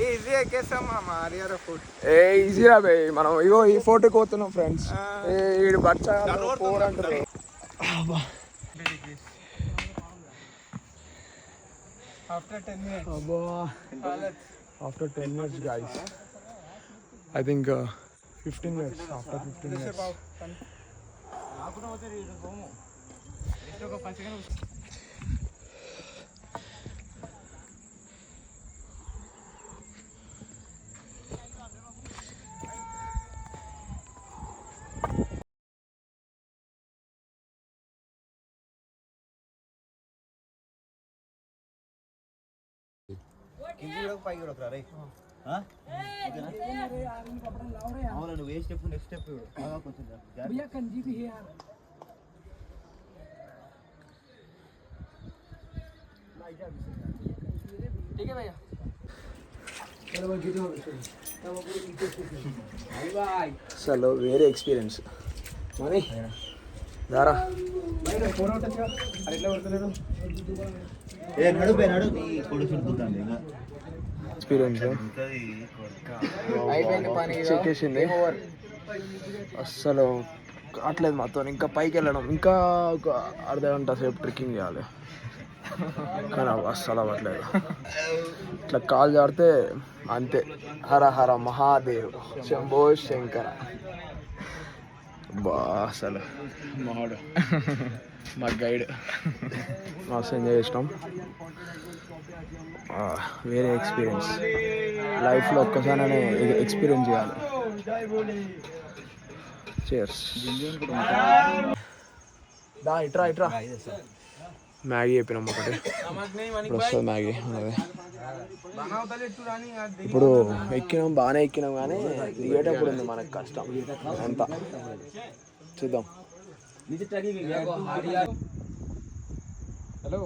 Easy ఎక్కేస్తాం మారియారో food ఈజీరా బే మనం ఇగో ఈ ఫోటోకి పోతున్నాం ఫ్రెండ్స్. ఈడు బచ్చా 4 అంటారు. After 10 minutes guys, I think 15 minutes. After 15 minutes. నువ్వు ఏ స్టెప్ నెక్స్ట్ స్టెప్ కొంచెం అసలు వేరే ఎక్స్పీరియన్స్ మరి దారా ఎక్స్పీరియన్స్ చెక్కేసింది అస్సలు కావట్లేదు మాతో. ఇంకా పైకి వెళ్ళడం ఇంకా ఒక అర్ధగంట సేపు ట్రెక్కింగ్ చేయాలి కానీ అస్సలు అవ్వట్లేదు. ఇట్లా కాలు జారితే అంతే. హర హర మహాదేవ్ శంభో శంకర. బా అసలు మా గైడ్ మస్తు ఎంజాయ్ చేసినాం. వేరే ఎక్స్పీరియన్స్ లైఫ్లో ఒక్కసారి ఎక్స్పీరియన్స్ చేయాలి. చేర్స్. దా ఇట్రా ఇట్రా. మ్యాగీ చెప్పినాం ఒకటి, ఇప్పుడు వస్తుంది మ్యాగీ అనేది. ఇప్పుడు ఎక్కినాం, బాగానే ఎక్కినాం కానీ దిగేటప్పుడు ఉంది మనకు కష్టం అంతా. చూద్దాం. హలో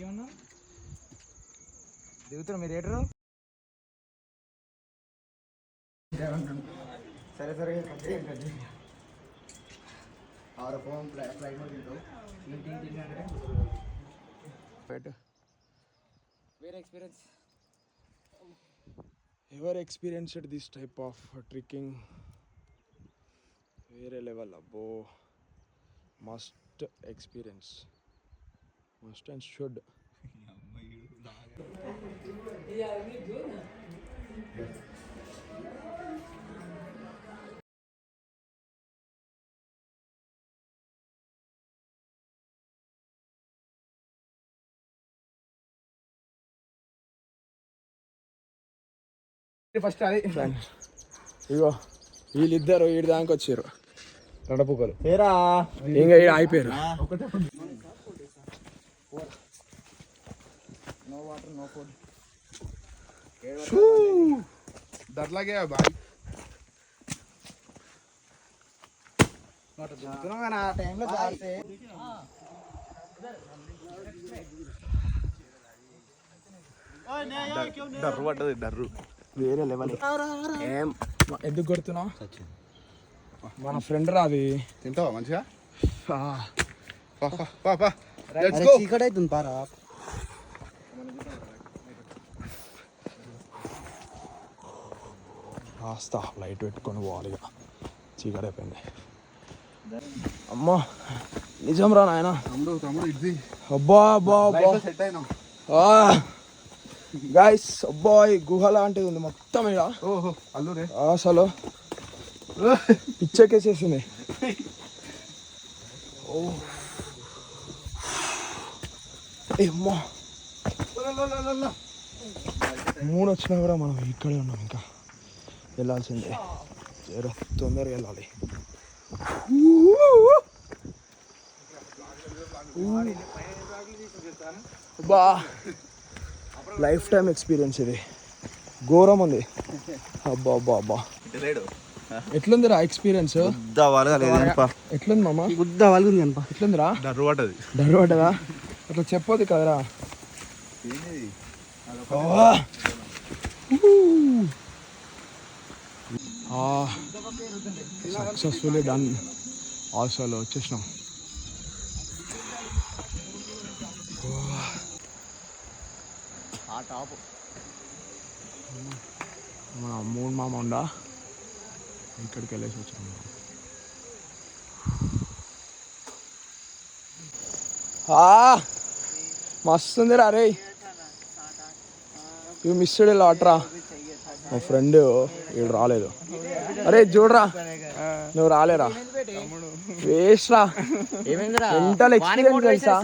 ఏమన్నా దిగుతున్నా మీరు ఏటరు? సరే సరే ever experienced this type of trekking? వేరే లెవెల్ అబ్బో. Must experience, must and should. First అది ఇగో వీళ్ళిద్దరు ఈడి దానికి వచ్చారు రండపుక్కలు. ఇంకా ఈడ అయిపోయారు. దట్లాగే బాయ్ ఆ టైంలో డర్రు పడ్డది. డర్రు వేరే లెవెల్. ఏం ఎందుకు కొడుతున్నావు? మన ఫ్రెండ్ రాది. తింటావా మంచిగా? చీకటి అవుతుంది పారా. కాస్త లైట్ పెట్టుకొని పోవాలి ఇక, చీకటి అయిపోయింది. అమ్మా నిజం రా నాయన. అబ్బా అబ్బా అబ్బా గాయస్, అబ్బా ఈ గుహ లాంటిది ఉంది మొత్తం ఇక. అసలు పిచ్చెక్కేసేసింది. అమ్మా 3 వచ్చినా కూడా మనం ఇక్కడే ఉన్నాం. ఇంకా వెళ్ళాల్సిందే, తొందరగా వెళ్ళాలి. బా లైఫ్ టైం ఎక్స్పీరియన్స్ ఇది. ఘోరం ఉంది. అబ్బా అబ్బా అబ్బా. ఎట్లుంది రా ఎక్స్పీరియన్స్? ఎట్లుంది మామ? ఎట్లుంది రా? డర్రు పడ్డదా? అట్లా చెప్పొద్దు కదరా. Successfully done. అసలు వచ్చేసినాం. ఆ టాప్ మా మూడు మామ ఉండా ఇక్కడికి వెళ్ళేసి వచ్చాము. మస్తుంది రా రే. ఇవి మిస్డ్ లాట్రా. మా ఫ్రెండ్ వీడు రాలేదు. అరే చూడరా నువ్వు రాలేరా వేస్ట్ రా. మెంటల్ ఎక్స్పీరియన్స్ తెలుసా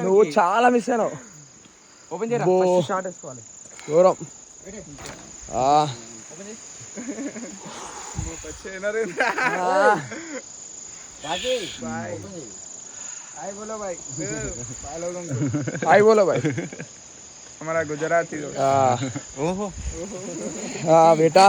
నువ్వు చాలా మిస్ అయినావు. దూరం हाय बोलो भाई हमारा गुजराती हाँ बेटा